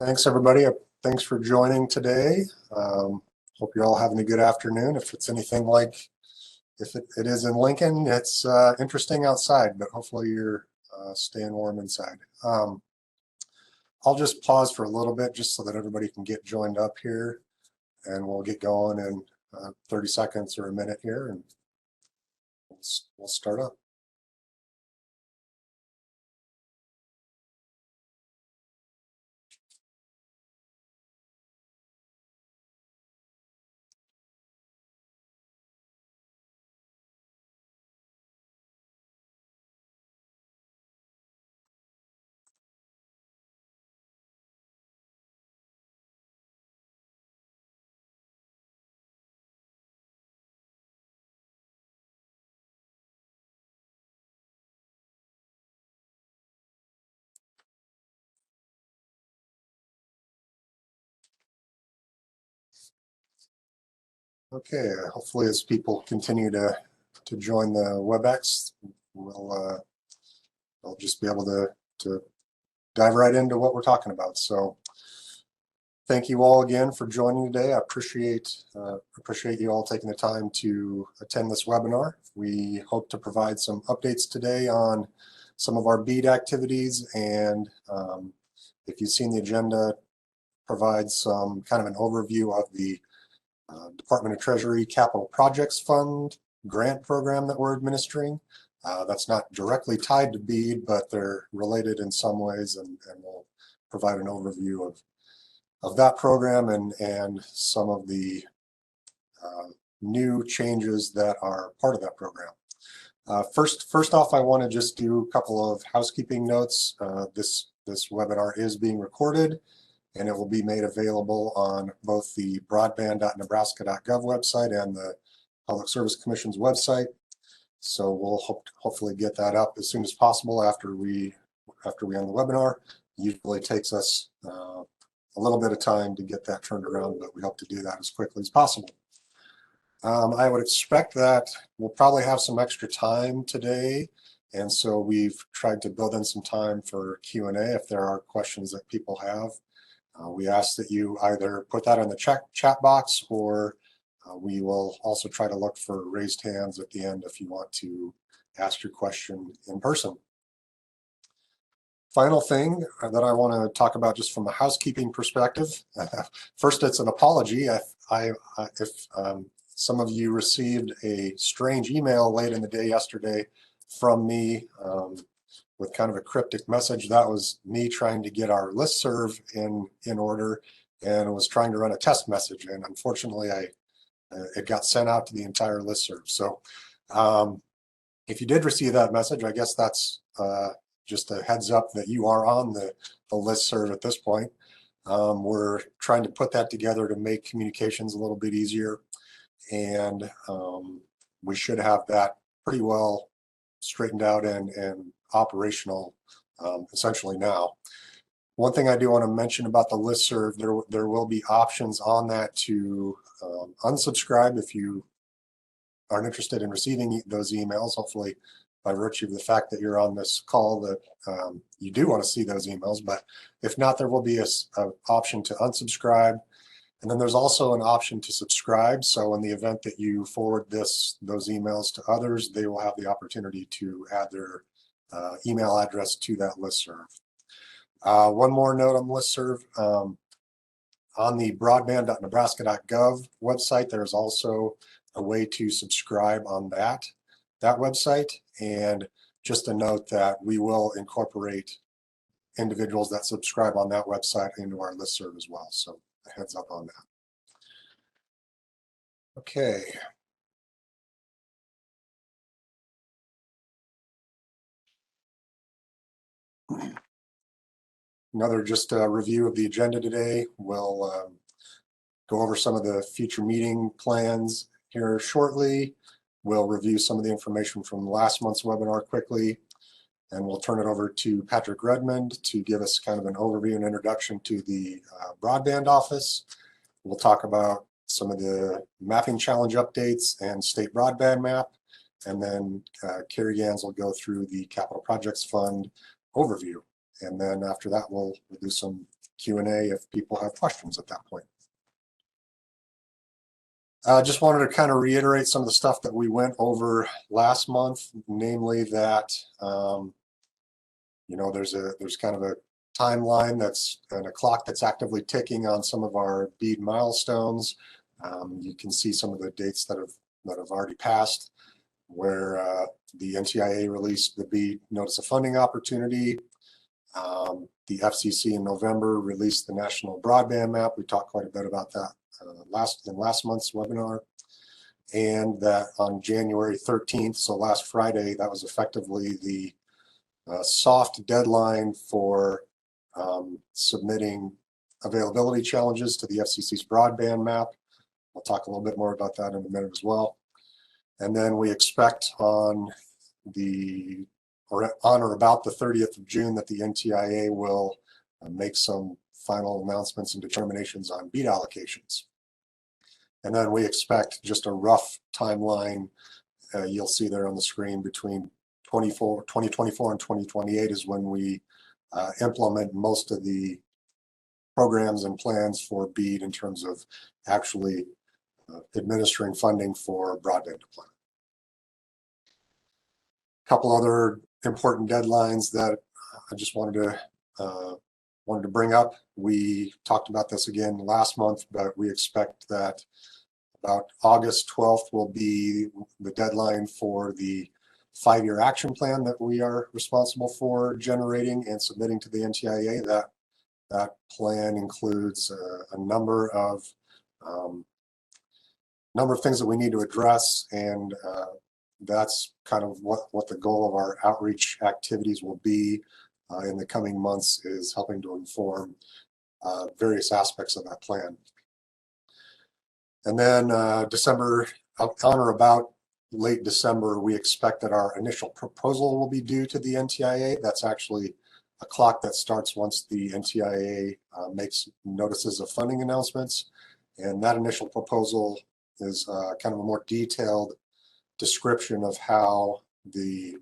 Thanks, everybody. Thanks for joining today. Hope you're all having a good afternoon. If it's anything like, if it is in Lincoln, it's interesting outside, but hopefully you're staying warm inside. I'll just pause for a little bit just so that everybody can get joined up here, and we'll get going in 30 seconds or a minute here, and we'll start up. Okay, hopefully as people continue to join the WebEx, I'll just be able to dive right into what we're talking about. So thank you all again for joining today. I appreciate you all taking the time to attend this webinar. We hope to provide some updates today on some of our BEAD activities, and if you've seen the agenda, provide some kind of an overview of the Department of Treasury Capital Projects Fund grant program that we're administering. That's not directly tied to BEAD, but they're related in some ways, and we'll provide an overview of that program and some of the new changes that are part of that program. First off, I want to just do a couple of housekeeping notes. This webinar is being recorded, and it will be made available on both the broadband.nebraska.gov website and the Public Service Commission's website. So we'll hopefully get that up as soon as possible after we end the webinar. It usually takes us a little bit of time to get that turned around, but we hope to do that as quickly as possible. I would expect that we'll probably have some extra time today, and so we've tried to build in some time for Q&A if there are questions that people have. We ask that you either put that in the chat box, or we will also try to look for raised hands at the end if you want to ask your question in person. Final thing that I want to talk about just from a housekeeping perspective. First, it's an apology. If some of you received a strange email late in the day yesterday from me with kind of a cryptic message, that was me trying to get our listserv in order, and was trying to run a test message, and unfortunately it got sent out to the entire listserv. So if you did receive that message, I guess that's just a heads up that you are on the listserv at this point. We're trying to put that together to make communications a little bit easier, and we should have that pretty well straightened out and operational essentially now. One thing I do want to mention about the listserv, there will be options on that to unsubscribe if you aren't interested in receiving those emails. Hopefully, by virtue of the fact that you're on this call, that you do want to see those emails. But if not, there will be an option to unsubscribe. And then there's also an option to subscribe. So in the event that you forward those emails to others, they will have the opportunity to add their email address to that listserv. One more note on the listserv. On the broadband.nebraska.gov website, there's also a way to subscribe on that website. And just a note that we will incorporate individuals that subscribe on that website into our listserv as well. So a heads up on that. Okay. Another just a review of the agenda today. We'll go over some of the future meeting plans here shortly. We'll review some of the information from last month's webinar quickly, and we'll turn it over to Patrick Redmond to give us kind of an overview and introduction to the broadband office. We'll talk about some of the mapping challenge updates and state broadband map, and then Carrie Gans will go through the Capital Projects Fund overview. And then after that, we'll do some Q&A if people have questions at that point. I just wanted to kind of reiterate some of the stuff that we went over last month, namely that, there's kind of a timeline and a clock that's actively ticking on some of our BEAD milestones. You can see some of the dates that have already passed, where the NTIA released the BEAD Notice of Funding Opportunity. The FCC in November released the National Broadband Map. We talked quite a bit about that in last month's webinar. And that on January 13th, so last Friday, that was effectively the soft deadline for submitting availability challenges to the FCC's broadband map. I'll talk a little bit more about that in a minute as well. And then we expect on or about the 30th of June that the NTIA will make some final announcements and determinations on BEAD allocations. And then we expect just a rough timeline, you'll see there on the screen, between 2024 and 2028 is when we implement most of the programs and plans for BEAD in terms of actually administering funding for broadband deployment. A couple other important deadlines that I just wanted to bring up. We talked about this again last month, but we expect that about August 12th will be the deadline for the 5-year action plan that we are responsible for generating and submitting to the NTIA. That plan includes a number of things that we need to address, and that's kind of what the goal of our outreach activities will be in the coming months, is helping to inform various aspects of that plan. And then December, on or about late December, we expect that our initial proposal will be due to the NTIA. That's actually a clock that starts once the NTIA makes notices of funding announcements. And that initial proposal is kind of a more detailed description of how we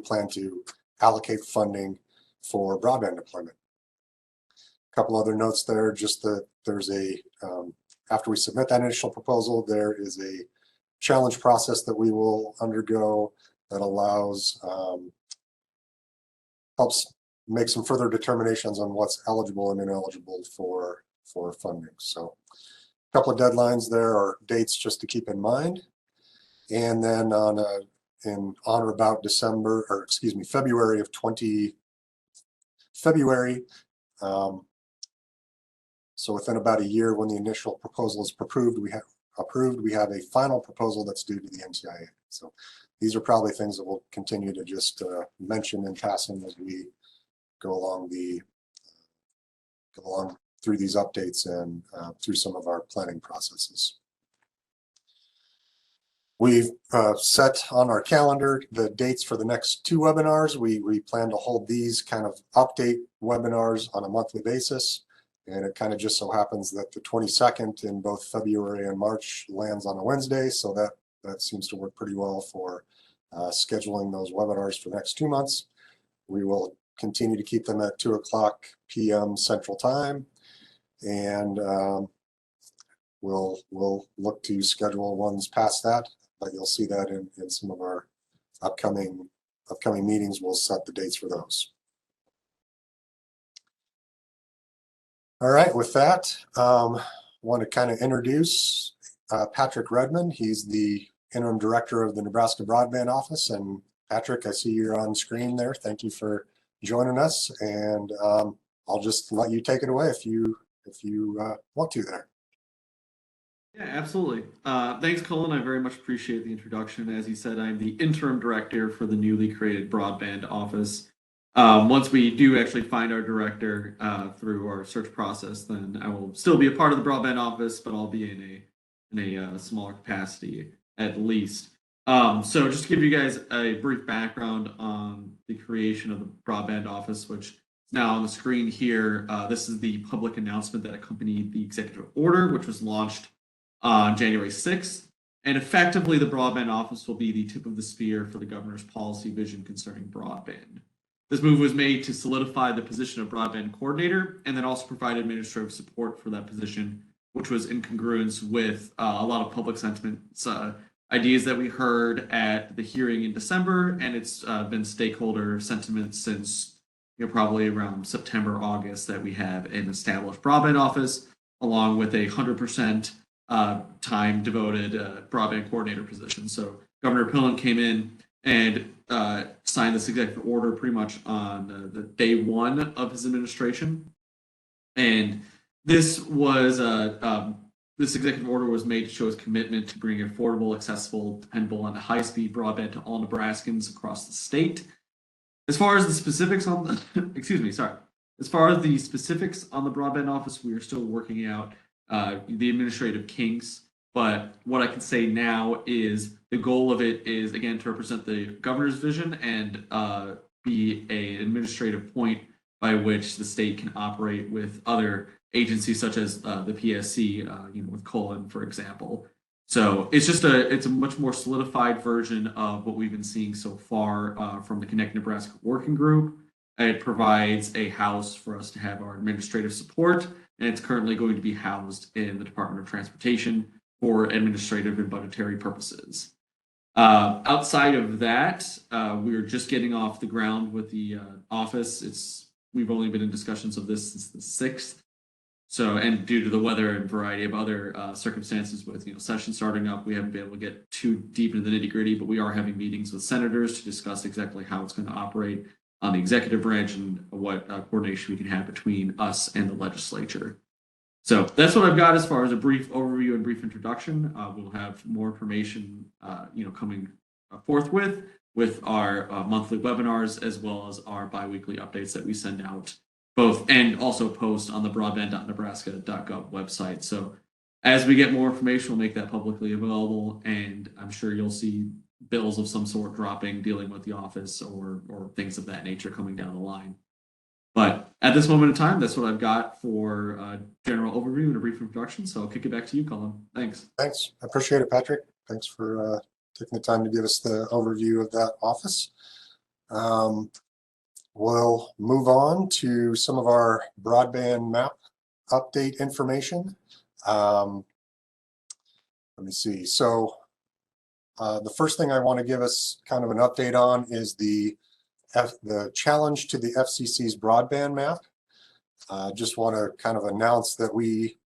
plan to allocate funding for broadband deployment. A couple other notes there, just that there's after we submit that initial proposal, there is a challenge process that we will undergo that helps make some further determinations on what's eligible and ineligible for funding. So a couple of deadlines there, or dates just to keep in mind. And then on or about February of so within about a year, when the initial proposal is approved, we have a final proposal that's due to the NTIA. So these are probably things that we'll continue to just mention in passing as we go along through these updates and through some of our planning processes. We've set on our calendar the dates for the next 2 webinars. We plan to hold these kind of update webinars on a monthly basis. And it kind of just so happens that the 22nd in both February and March lands on a Wednesday. So that seems to work pretty well for scheduling those webinars for the next 2 months. We will continue to keep them at 2:00 p.m. Central Time. And we'll look to schedule ones past that. But you'll see that in some of our upcoming meetings. We'll set the dates for those. All right, with that, I want to kind of introduce Patrick Redmond. He's the Interim Director of the Nebraska Broadband Office. And Patrick, I see you're on screen there. Thank you for joining us. And I'll just let you take it away if you want to there. Yeah, absolutely. Thanks, Colin. I very much appreciate the introduction. As you said, I'm the Interim Director for the newly created Broadband Office. Once we do actually find our director through our search process, then I will still be a part of the Broadband Office, but I'll be in a smaller capacity at least. So just to give you guys a brief background on the creation of the Broadband Office, which is now on the screen here. This is the public announcement that accompanied the executive order, which was launched on January 6th. And effectively, the Broadband Office will be the tip of the spear for the governor's policy vision concerning broadband. This move was made to solidify the position of broadband coordinator and then also provide administrative support for that position, which was in congruence with a lot of public sentiment ideas that we heard at the hearing in December, and it's been stakeholder sentiment since probably around September, August, that we have an established broadband office along with 100% time devoted broadband coordinator position. So Governor Pillen came in and signed this executive order pretty much on the day one of his administration, and this was this executive order was made to show his commitment to bring affordable, accessible, dependable, and high-speed broadband to all Nebraskans across the state. As far as the specifics on the, as far as the specifics on the broadband office, we are still working out the administrative kinks. But what I can say now is the goal of it is, again, to represent the governor's vision and be an administrative point by which the state can operate with other agencies such as the PSC, with Colin, for example. So it's a much more solidified version of what we've been seeing so far from the Connect Nebraska Working Group. It provides a house for us to have our administrative support, and it's currently going to be housed in the Department of Transportation for administrative and budgetary purposes. Outside of that, we are just getting off the ground with the office. We've only been in discussions of this since the 6th. So, and due to the weather and variety of other circumstances with session starting up, we haven't been able to get too deep into the nitty gritty, but we are having meetings with senators to discuss exactly how it's going to operate on the executive branch and what coordination we can have between us and the legislature. So that's what I've got as far as a brief overview and brief introduction. We'll have more information, coming forthwith with our monthly webinars, as well as our biweekly updates that we send out both and also post on the broadband.nebraska.gov website. So as we get more information, we'll make that publicly available, and I'm sure you'll see bills of some sort dropping dealing with the office or things of that nature coming down the line. But at this moment in time, that's what I've got for a general overview and a brief introduction. So I'll kick it back to you, Colin. Thanks. Thanks. I appreciate it, Patrick. Thanks for taking the time to give us the overview of that office. We'll move on to some of our broadband map update information. Let me see. So the first thing I want to give us kind of an update on is the challenge to the FCC's broadband map. Just want to kind of announce that we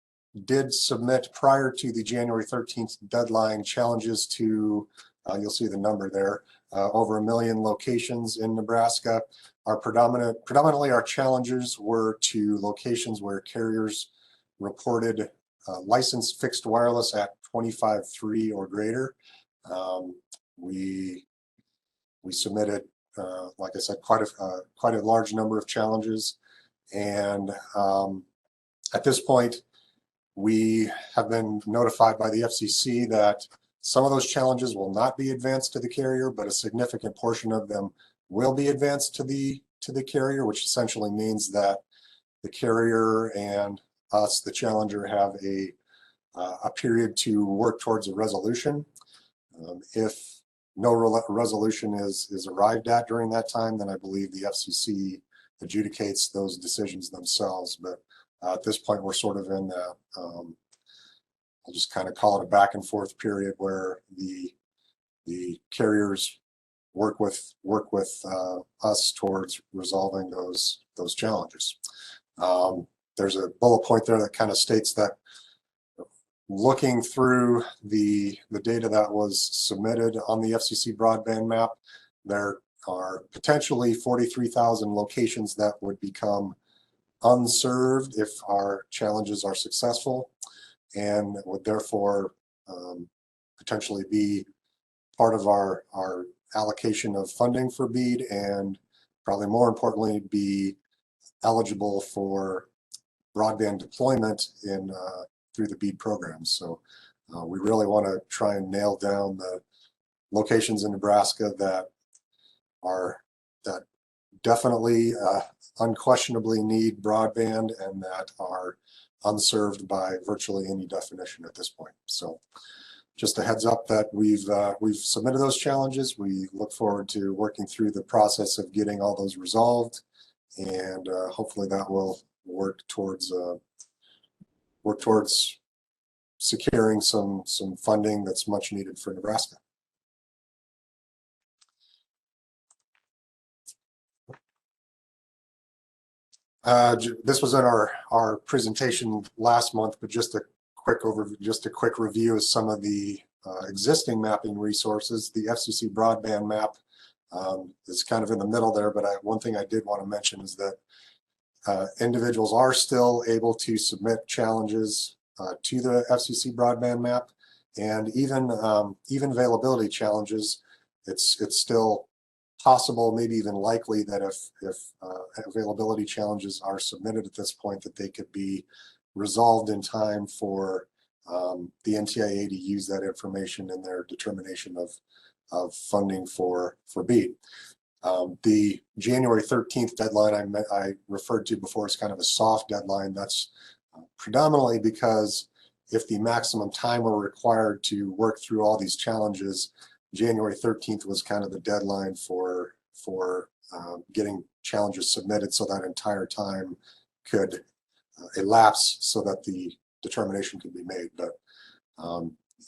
did submit prior to the January 13th deadline challenges to, you'll see the number there, over 1 million locations in Nebraska. Predominantly our challenges were to locations where carriers reported licensed fixed wireless at 25.3 or greater. We submitted, like I said, quite a large number of challenges, and at this point we have been notified by the FCC that some of those challenges will not be advanced to the carrier, but a significant portion of them will be advanced to the carrier, which essentially means that the carrier and us, the challenger, have a period to work towards a resolution. If no resolution is arrived at during that time, then I believe the FCC adjudicates those decisions themselves. But at this point, we're sort of in that, I'll just kind of call it a back and forth period where the carriers work with us towards resolving those challenges. There's a bullet point there that kind of states that looking through the data that was submitted on the FCC broadband map, there are potentially 43,000 locations that would become unserved if our challenges are successful, and would therefore potentially be part of our allocation of funding for BEAD, and probably more importantly, be eligible for broadband deployment in through the BEAD program. So we really want to try and nail down the locations in Nebraska that definitely unquestionably need broadband and that are unserved by virtually any definition at this point. So just a heads up that we've submitted those challenges. We look forward to working through the process of getting all those resolved, and hopefully that will work towards securing some funding that's much needed for Nebraska. This was in our presentation last month, but just a quick overview, just a quick review of some of the existing mapping resources. The FCC broadband map is kind of in the middle there, but one thing I did want to mention is that individuals are still able to submit challenges to the FCC broadband map, and even availability challenges. It's still possible, maybe even likely, that if availability challenges are submitted at this point, that they could be resolved in time for the NTIA to use that information in their determination of funding for BEAD. The January 13th deadline I referred to before is kind of a soft deadline. That's predominantly because if the maximum time were required to work through all these challenges, January 13th was kind of the deadline for getting challenges submitted, so that entire time could elapse so that the determination could be made. But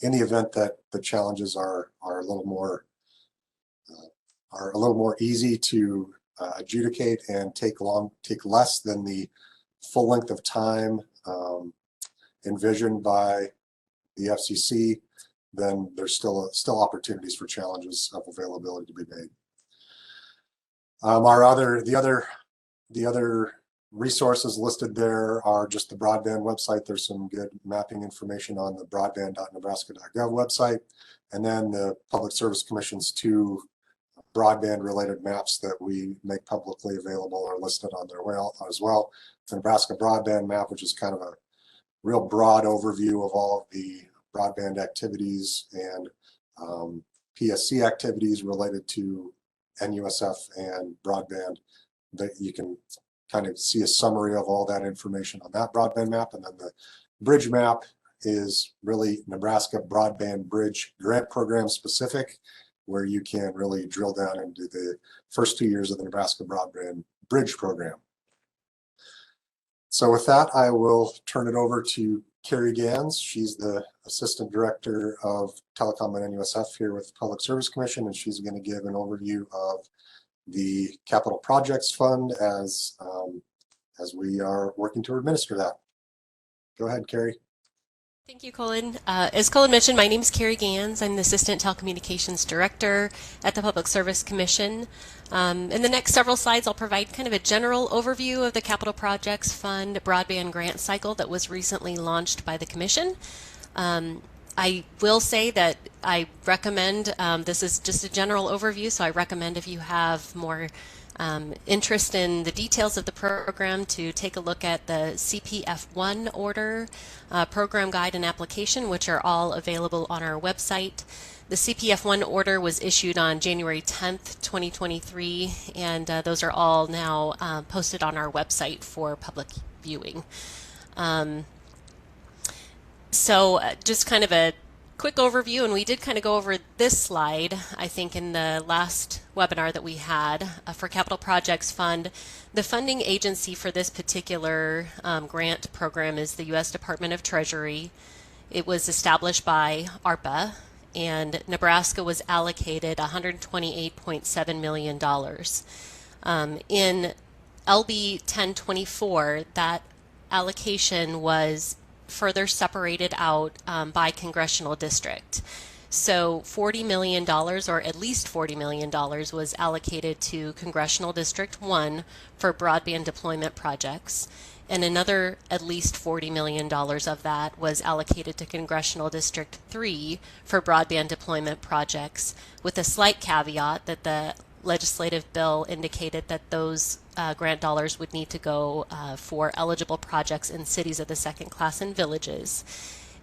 in the event that the challenges are a little more easy to adjudicate and take less than the full length of time envisioned by the FCC, then there's still opportunities for challenges of availability to be made. The other resources listed there are just the broadband website. There's some good mapping information on the broadband.nebraska.gov website, and then the Public Service Commission's two broadband related maps that we make publicly available are listed on there as well. The Nebraska broadband map, which is kind of a real broad overview of all of the broadband activities and PSC activities related to NUSF and broadband, that you can kind of see a summary of all that information on that broadband map. And then the bridge map is really Nebraska Broadband Bridge Grant Program specific, where you can really drill down into the first 2 years of the Nebraska Broadband Bridge Program. So with that, I will turn it over to Carrie Gans. She's the Assistant Director of Telecom and NUSF here with the Public Service Commission, and she's going to give an overview of the Capital Projects Fund as we are working to administer that. Go ahead, Carrie. Thank you, Colin. As Colin mentioned, my name is Carrie Gans. I'm the Assistant Telecommunications Director at the Public Service Commission. In the next several slides, I'll provide kind of a general overview of the Capital Projects Fund broadband grant cycle that was recently launched by the Commission. I will say that I recommend, this is just a general overview, so I recommend if you have more interest in the details of the program to take a look at the CPF1 order, program guide and application, which are all available on our website. The CPF1 order was issued on January 10th, 2023, and those are all now posted on our website for public viewing. So just kind of a quick overview, and we did kind of go over this slide, I think, in the last webinar that we had for Capital Projects Fund. The funding agency for this particular grant program is the U.S. Department of Treasury. It was established by ARPA, and Nebraska was allocated $128.7 million. In LB 1024, that allocation was further separated out by congressional district. So $40 million, or at least $40 million, was allocated to Congressional District 1 for broadband deployment projects, and another at least $40 million of that was allocated to Congressional District 3 for broadband deployment projects, with a slight caveat that the legislative bill indicated that those grant dollars would need to go for eligible projects in cities of the second class and villages.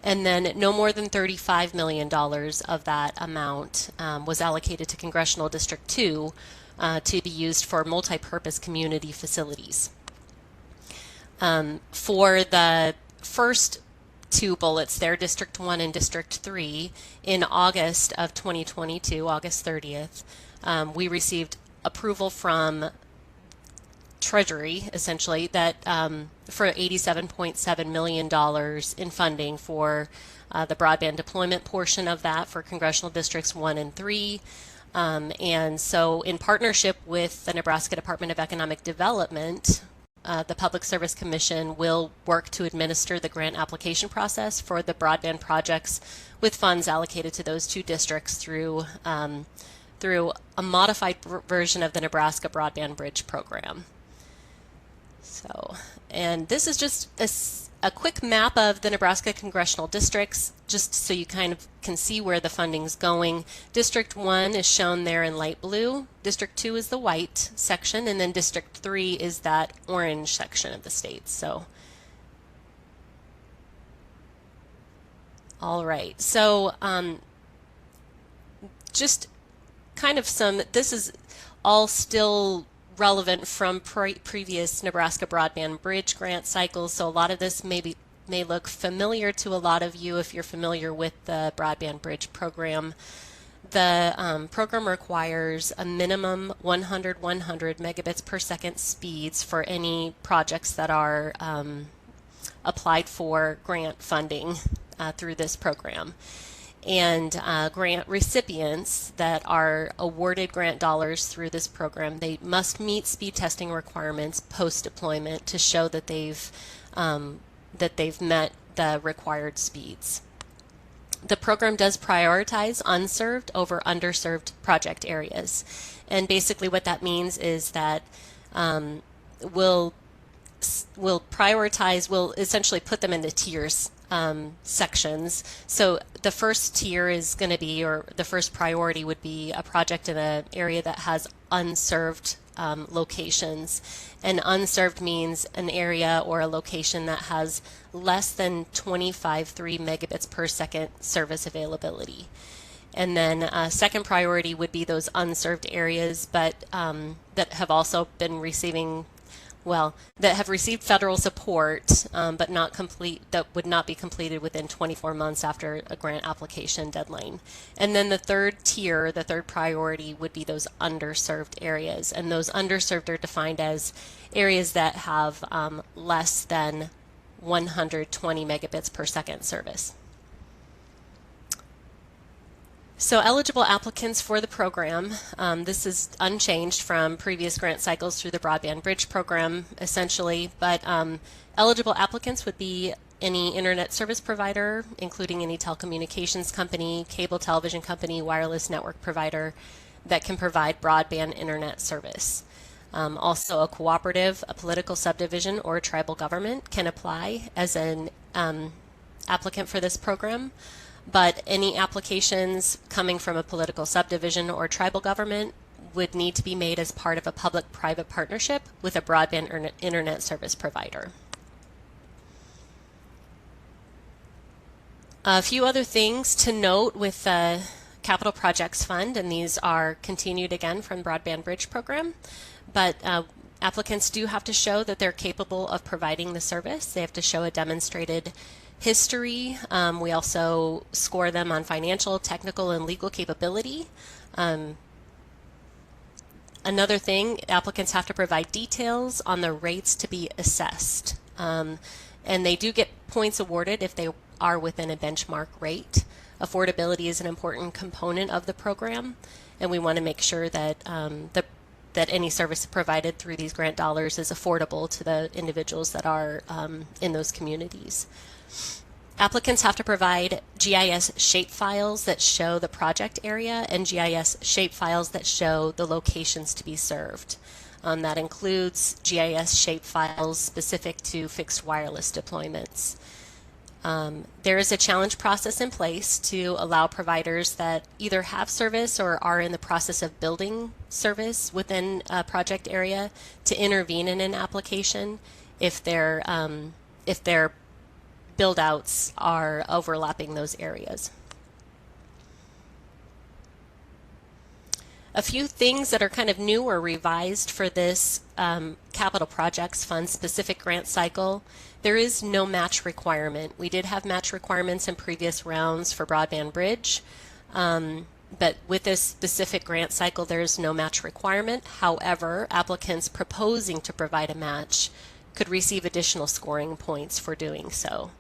And then no more than $35 million of that amount was allocated to Congressional District 2 to be used for multi-purpose community facilities. For the first two bullets there, District 1 and District 3. In August of 2022, August 30th, we received approval from Treasury, essentially, that for $87.7 million in funding for the broadband deployment portion of that for congressional districts 1 and 3. And so in partnership with the Nebraska Department of Economic Development, the Public Service Commission will work to administer the grant application process for the broadband projects with funds allocated to those two districts through a modified version of the Nebraska Broadband Bridge program. So, and this is just a quick map of the Nebraska congressional districts, just so you kind of can see where the funding's going. District 1 is shown there in light blue. District 2 is the white section, and then District 3 is that orange section of the state. So, all right. So, just kind of this is all still relevant from previous Nebraska Broadband Bridge grant cycles. So a lot of this may look familiar to a lot of you if you're familiar with the Broadband Bridge program. The program requires a minimum 100 megabits per second speeds for any projects that are applied for grant funding through this program. And grant recipients that are awarded grant dollars through this program, they must meet speed testing requirements post-deployment to show that they've met the required speeds. The program does prioritize unserved over underserved project areas, and basically what that means is that we'll essentially put them into tiers. Sections. So the first tier is going to be, or the first priority would be, a project in an area that has unserved locations. And unserved means an area or a location that has less than 25.3 megabits per second service availability. And then second priority would be those unserved areas, but that have also been receiving that have received federal support, but that would not be completed within 24 months after a grant application deadline. And then the third tier, the third priority, would be those underserved areas. And those underserved are defined as areas that have less than 120 megabits per second service. So eligible applicants for the program, this is unchanged from previous grant cycles through the Broadband Bridge program, essentially, but eligible applicants would be any internet service provider, including any telecommunications company, cable television company, wireless network provider that can provide broadband internet service. Also, a cooperative, a political subdivision, or a tribal government can apply as an applicant for this program. But any applications coming from a political subdivision or tribal government would need to be made as part of a public-private partnership with a broadband internet service provider. A few other things to note with the Capital Projects Fund, and these are continued again from Broadband Bridge program, but applicants do have to show that they're capable of providing the service. They have to show a demonstrated history. We also score them on financial, technical, and legal capability. Another thing, applicants have to provide details on the rates to be assessed. And they do get points awarded if they are within a benchmark rate. Affordability is an important component of the program, and we want to make sure that that any service provided through these grant dollars is affordable to the individuals that are in those communities. Applicants have to provide GIS shapefiles that show the project area and GIS shapefiles that show the locations to be served. That includes GIS shapefiles specific to fixed wireless deployments. There is a challenge process in place to allow providers that either have service or are in the process of building service within a project area to intervene in an application if their build-outs are overlapping those areas. A few things that are kind of new or revised for this capital projects fund specific grant cycle. There is no match requirement. We did have match requirements in previous rounds for Broadband Bridge, but with this specific grant cycle, there is no match requirement. However, applicants proposing to provide a match could receive additional scoring points for doing so.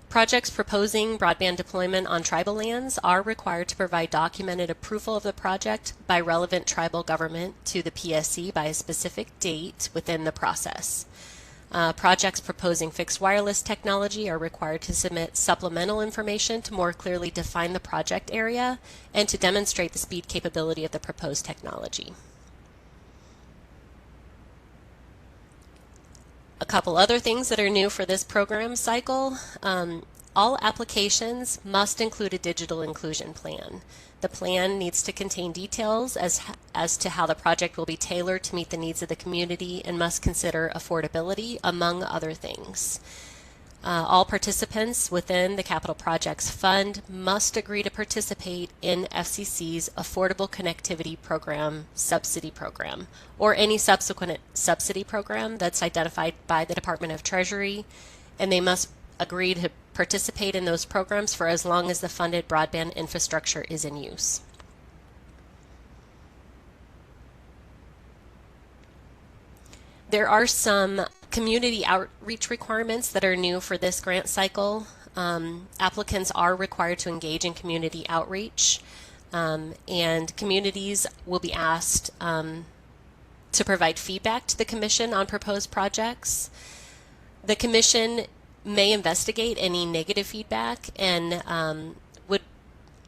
Projects proposing broadband deployment on tribal lands are required to provide documented approval of the project by relevant tribal government to the PSC by a specific date within the process. Projects proposing fixed wireless technology are required to submit supplemental information to more clearly define the project area and to demonstrate the speed capability of the proposed technology. A couple other things that are new for this program cycle. All applications must include a digital inclusion plan. The plan needs to contain details as to how the project will be tailored to meet the needs of the community and must consider affordability, among other things. All participants within the Capital Projects Fund must agree to participate in FCC's Affordable Connectivity Program subsidy program, or any subsequent subsidy program that's identified by the Department of Treasury, and they must agree to participate in those programs for as long as the funded broadband infrastructure is in use. There are some community outreach requirements that are new for this grant cycle. Applicants are required to engage in community outreach, and communities will be asked to provide feedback to the Commission on proposed projects. The Commission may investigate any negative feedback and would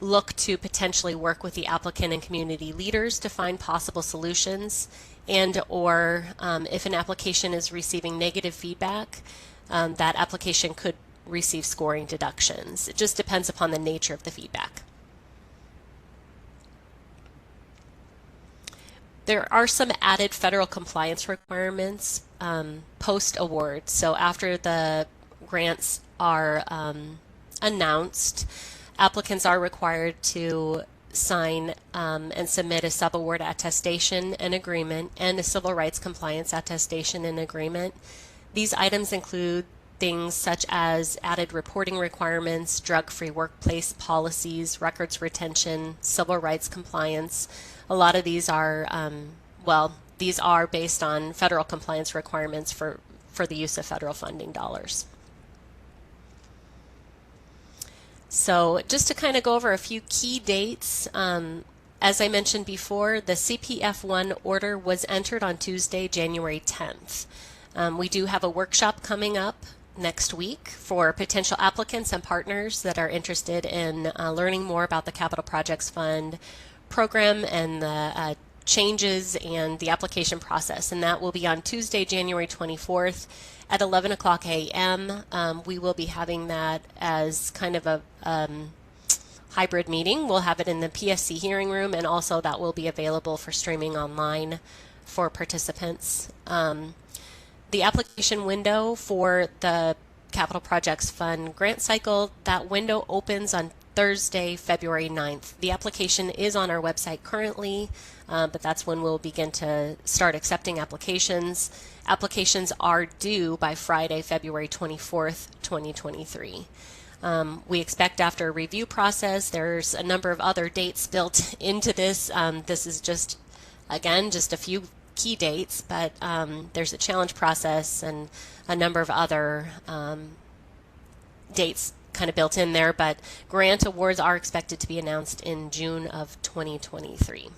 look to potentially work with the applicant and community leaders to find possible solutions, and or if an application is receiving negative feedback, that application could receive scoring deductions. It just depends upon the nature of the feedback. There are some added federal compliance requirements post-award. So after the grants are announced, applicants are required to sign and submit a subaward attestation and agreement and a civil rights compliance attestation and agreement. These items include things such as added reporting requirements, drug-free workplace policies, records retention, civil rights compliance. A lot of these are, these are based on federal compliance requirements for the use of federal funding dollars. So just to kind of go over a few key dates, as I mentioned before, the CPF1 order was entered on Tuesday, January 10th. We do have a workshop coming up next week for potential applicants and partners that are interested in learning more about the Capital Projects Fund program and the changes and the application process. And that will be on Tuesday, January 24th at 11 o'clock a.m. We will be having that as kind of a hybrid meeting. We'll have it in the PSC hearing room, and also that will be available for streaming online for participants. The application window for the Capital Projects Fund grant cycle, that window opens on Thursday, February 9th. The application is on our website currently, but that's when we'll begin to start accepting applications. Applications are due by Friday, February 24th, 2023. We expect after a review process, there's a number of other dates built into this. This is just, again, just a few key dates, but there's a challenge process and a number of other dates kind of built in there, but grant awards are expected to be announced in June of 2023.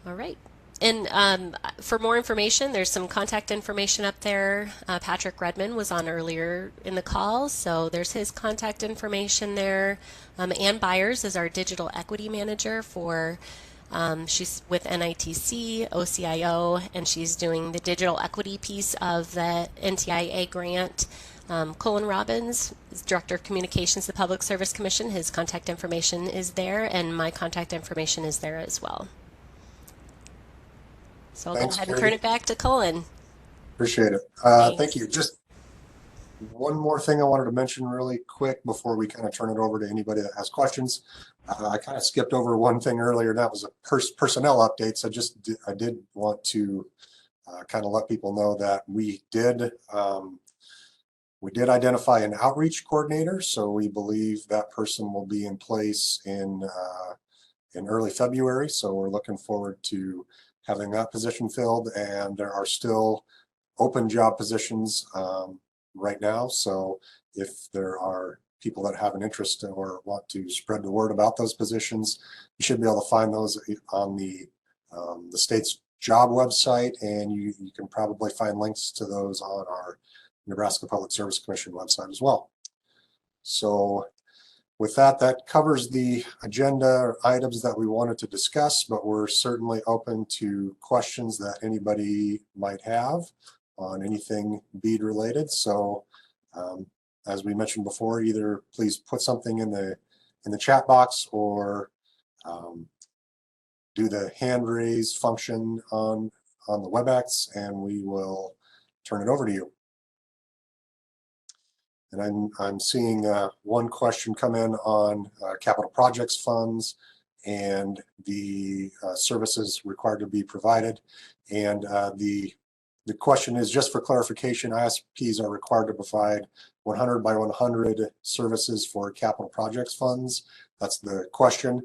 All right. And for more information, there's some contact information up there. Patrick Redmond was on earlier in the call, so there's his contact information there. Ann Byers is our digital equity manager for, she's with NITC, OCIO, and she's doing the digital equity piece of the NTIA grant. Colin Robbins is Director of Communications at the Public Service Commission. His contact information is there, and my contact information is there as well. So I'll go ahead and turn it back to Colin. Appreciate it. Thank you. Just One more thing I wanted to mention really quick before we kind of turn it over to anybody that has questions. I kind of skipped over one thing earlier, and that was a personnel updates. I did want to kind of let people know that we did identify an outreach coordinator, so we believe that person will be in place in early February. So we're looking forward to having that position filled, and there are still open job positions right now. So if there are people that have an interest or want to spread the word about those positions, you should be able to find those on the state's job website, and you can probably find links to those on our Nebraska Public Service Commission website as well. So with that, that covers the agenda or items that we wanted to discuss, but we're certainly open to questions that anybody might have on anything BEAD related. So as we mentioned before, either please put something in the chat box, or do the hand raise function on the WebEx, and we will turn it over to you. And I'm seeing one question come in on capital projects funds and the services required to be provided. And the question is, just for clarification, ISPs are required to provide 100 by 100 services for capital projects funds. That's the question.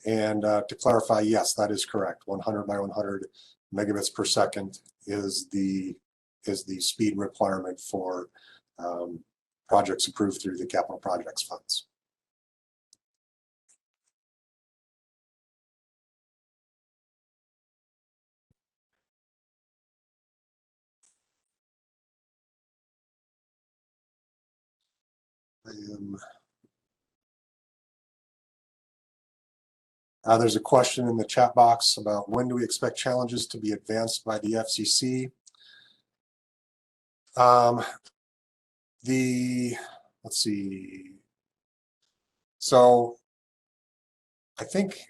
And to clarify, yes, that is correct. 100 by 100 megabits per second is the speed requirement for projects approved through the capital projects funds. There's a question in the chat box about when do we expect challenges to be advanced by the FCC. Let's see. So I think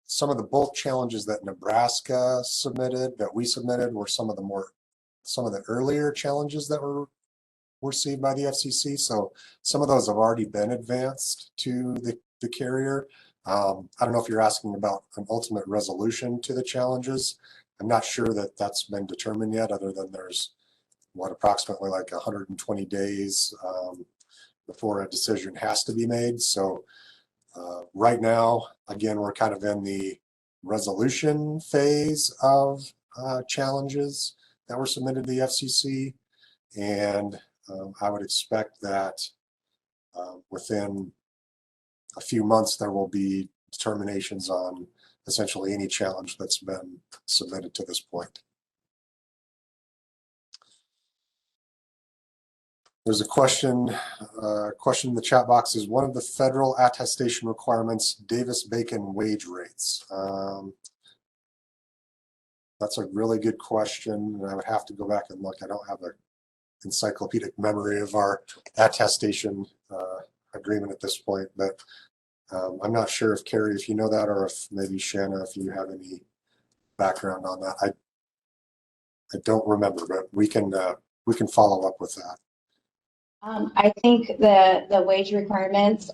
some of the bulk challenges that Nebraska submitted, that we submitted, were some of the earlier challenges that were received by the FCC. So some of those have already been advanced to the carrier. I don't know if you're asking about an ultimate resolution to the challenges. I'm not sure that that's been determined yet, other than there's approximately like 120 days before a decision has to be made. So right now, again, we're kind of in the resolution phase of challenges that were submitted to the FCC. And I would expect that within a few months, there will be determinations on essentially any challenge that's been submitted to this point. There's a question in the chat box: is one of the federal attestation requirements Davis-Bacon wage rates? That's a really good question, and I would have to go back and look. I don't have an encyclopedic memory of our attestation agreement at this point, but I'm not sure if Carrie, if you know that, or if maybe Shanna, if you have any background on that. I don't remember, but we can follow up with that. I think the wage requirements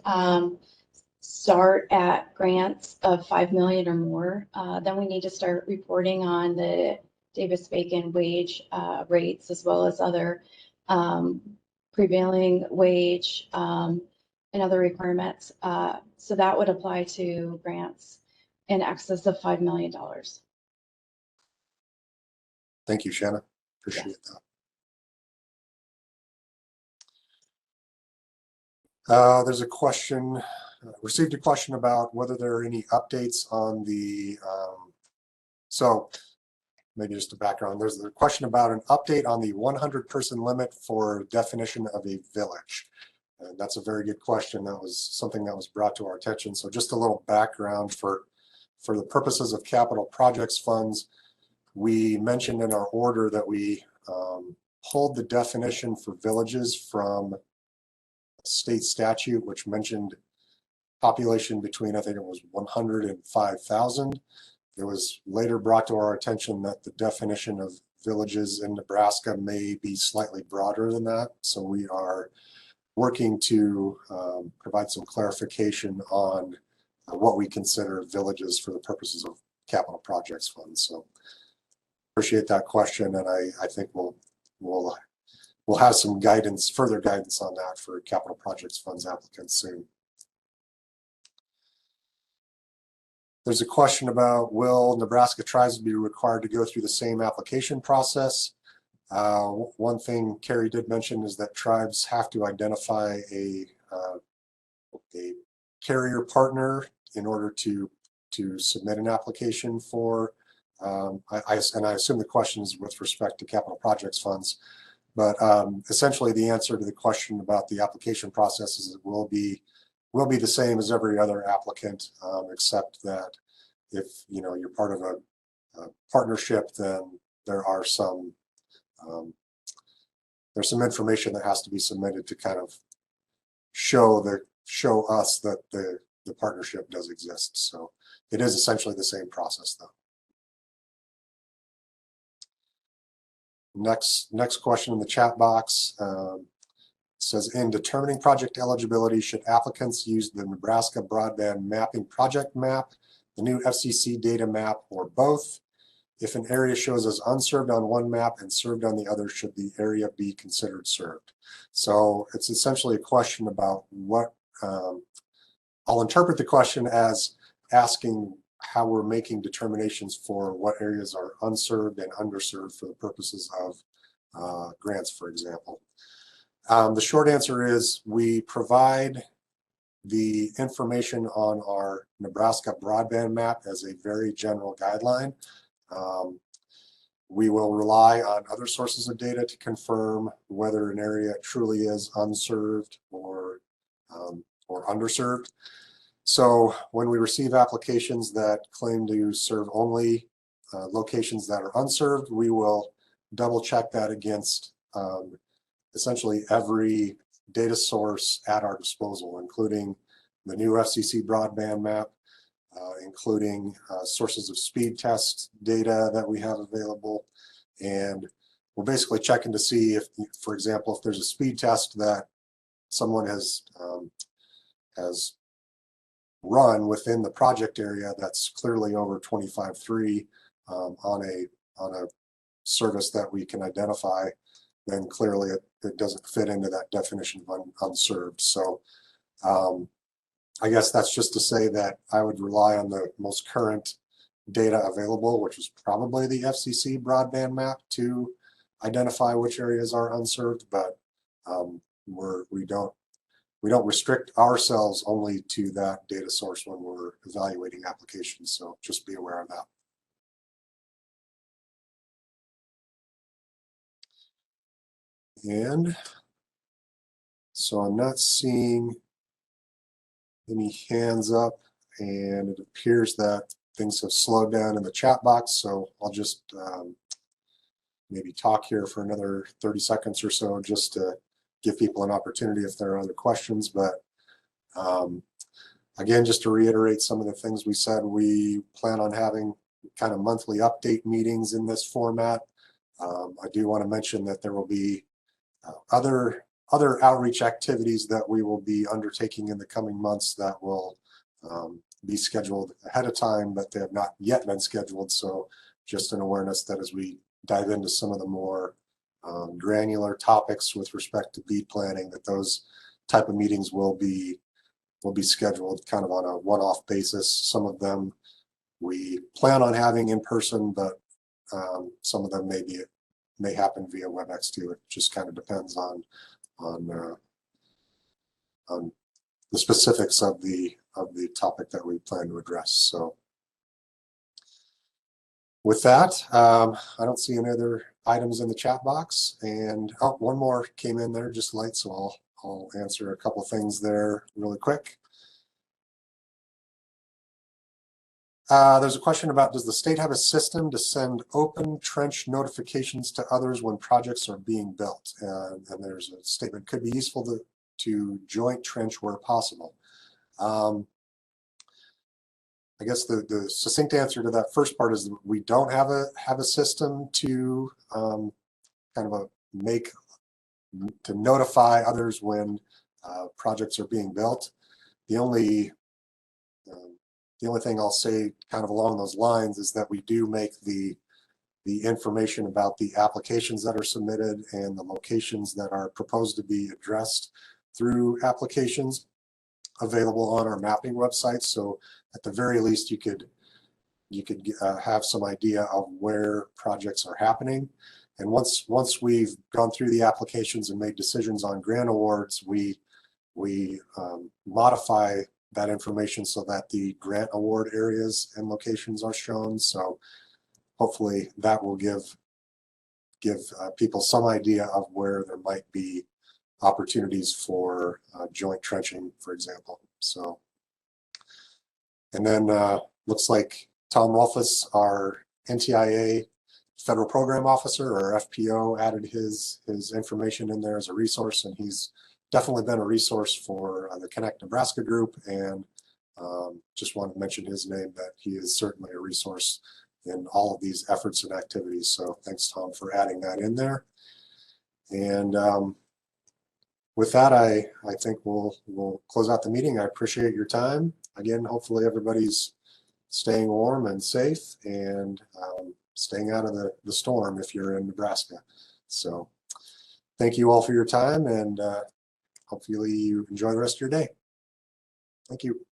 start at grants of 5 million or more. Then we need to start reporting on the Davis-Bacon wage rates, as well as other prevailing wage and other requirements. So that would apply to grants in excess of $5 million. Thank you, Shanna. Appreciate that. There's a question, received a question about whether there are any updates on the, so maybe just a background. There's a question about an update on the 100-person limit for definition of a village. And that's a very good question. That was something that was brought to our attention. So just a little background for the purposes of capital projects funds, we mentioned in our order that we pulled the definition for villages from state statute, which mentioned population between, I think it was 100 and 5,000. It was later brought to our attention that the definition of villages in Nebraska may be slightly broader than that. So we are working to provide some clarification on what we consider villages for the purposes of capital projects funds. So appreciate that question, and I think we'll have some guidance, further guidance on that for capital projects funds applicants soon. There's a question about, will Nebraska tribes be required to go through the same application process? One thing Carrie did mention is that tribes have to identify a carrier partner in order to submit an application for, and I assume the question is with respect to capital projects funds, but essentially the answer to the question about the application process is it will be the same as every other applicant, except that if you're part of a partnership, then there are there's some information that has to be submitted to kind of show us that the partnership does exist. So it is essentially the same process, though. Next question in the chat box says, in determining project eligibility, should applicants use the Nebraska Broadband Mapping Project Map, the new FCC data map, or both? If an area shows as unserved on one map and served on the other, should the area be considered served? So it's essentially a question about what, I'll interpret the question as asking how we're making determinations for what areas are unserved and underserved for the purposes of grants, for example. The short answer is we provide the information on our Nebraska broadband map as a very general guideline. We will rely on other sources of data to confirm whether an area truly is unserved or underserved. So when we receive applications that claim to serve only locations that are unserved, we will double check that against essentially every data source at our disposal, including the new FCC broadband map, including sources of speed test data that we have available. And we're basically checking to see if, for example, if there's a speed test that someone has run within the project area that's clearly over 25.3 on a service that we can identify, then clearly it doesn't fit into that definition of unserved. So I guess that's just to say that I would rely on the most current data available, which is probably the FCC broadband map, to identify which areas are unserved, but we don't restrict ourselves only to that data source when we're evaluating applications. So just be aware of that. And so I'm not seeing any hands up, and it appears that things have slowed down in the chat box. So I'll just maybe talk here for another 30 seconds or so, just to give people an opportunity if there are other questions. But again, just to reiterate some of the things we said, we plan on having kind of monthly update meetings in this format. I do want to mention that there will be other outreach activities that we will be undertaking in the coming months that will be scheduled ahead of time, but they have not yet been scheduled. So just an awareness that as we dive into some of the more granular topics with respect to BEAD planning, that those type of meetings will be scheduled kind of on a one-off basis. Some of them we plan on having in person, but some of them may happen via WebEx too. It just kind of depends on the specifics of the topic that we plan to address. So with that, I don't see any other items in the chat box. And oh, one more came in there just light, so I'll answer a couple things there really quick. There's a question about, does the state have a system to send open trench notifications to others when projects are being built? And there's a statement, could be useful to joint trench where possible. I guess the succinct answer to that first part is we don't have a system to kind of to notify others when projects are being built. The only thing I'll say kind of along those lines is that we do make the information about the applications that are submitted and the locations that are proposed to be addressed through applications available on our mapping website. So at the very least, you could have some idea of where projects are happening. And once we've gone through the applications and made decisions on grant awards, we modify that information so that the grant award areas and locations are shown. So hopefully that will give people some idea of where there might be opportunities for joint trenching, for example. So, and then looks like Tom Rolfus, our NTIA Federal Program Officer, or FPO, added his information in there as a resource, and he's definitely been a resource for the Connect Nebraska group, and just wanted to mention his name, that he is certainly a resource in all of these efforts and activities. So thanks, Tom, for adding that in there. And with that, I think we'll close out the meeting. I appreciate your time. Again, hopefully everybody's staying warm and safe, and staying out of the storm if you're in Nebraska. So thank you all for your time, and hopefully you enjoy the rest of your day. Thank you.